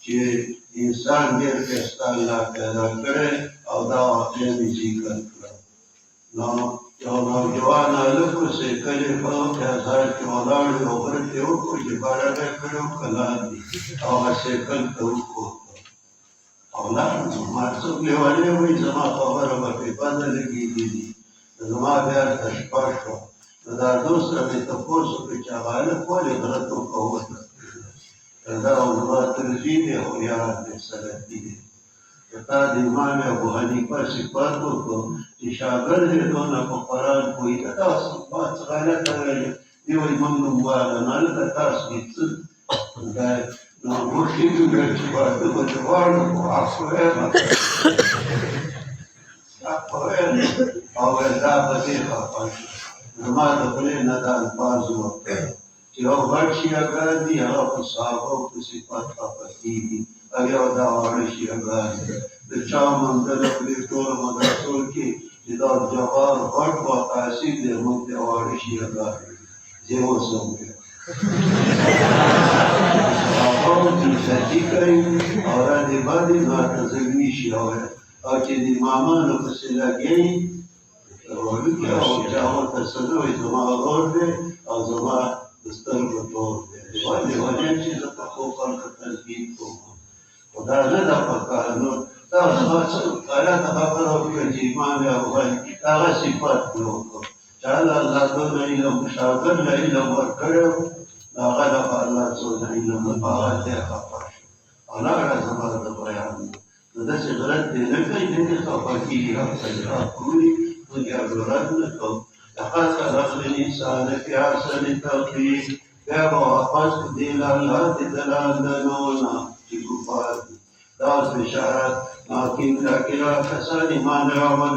چې انسان ډېر ښایسته الله پیدا کړی او دا واقعه مې ذکر کړه. نو یو نوجوان هلک و سایکل یې په ځای کې ولاړ و او غره ته یې وکړو چې باران یې کړی و که لاندې او هغه سایکل ته وکوت او لاړ. نو ما څوک لیونی وایي زما خبره به پرې بده لګېدلې دي. زما بیا ته شپه شوه. نو دا دوست را مې تپوس وکړ چې هغه هلک ولې غره ته وکوته. دا زما ترجیح دی او یار دی سلفي دی. که تا د امام ابو حنیفه صفات وکړو چې شاګرد یې دونه په قرآن پوهېده دا صفات څه غلطه ویلې دی وایي موږ نوم وایه نه هلکه تاسو دې څه دا نو موږ چې ویل چې واده به دې غواړو خو حق ویل حق ویل او ویل دا به دې خفه شو. زما د خولې نه دا الفاظ وکړه چې یو غټ شیعهګان دي هغه په صحابو په صفت خفه کېږي او یو دا واړه شیعهګان دي. د چا موندله په دې ټولو مدرسو کې چې دا جوار غټ و تاثیر دی موږ د واړه شیعهګان زه اوس هم یم صحابو عزتي کوي او را دې باندې معتزلي شیعه او چې د امامانو پسې لګوي وړوکي او چا ورته څه نه وایي زما ورور دی او زما د سترګو تور دی. ولې چې زه په ښو خلکو تنقید کوم خو دا نه ده پکار. نو دا زما څه غلطه خبره وکړه چې امام ابو حنیفه هغه صفت مې وکړو چې الله دونه علم شاګرد له علم ورکړی و هغه دغه الله څونه علم په هغه دی خفه شو او لاړه زما د بیان. نو داسې غلط دی نه کوي دې خفه کېږي هم تجربه کولي موږ یې رد نه کوو. لقد خلقنا الإنسان في أحسن تقويم بیا به واپس دې له الله د دلالتونه چې کفار دي. دا بشارت لكن کسان ایمان راوړل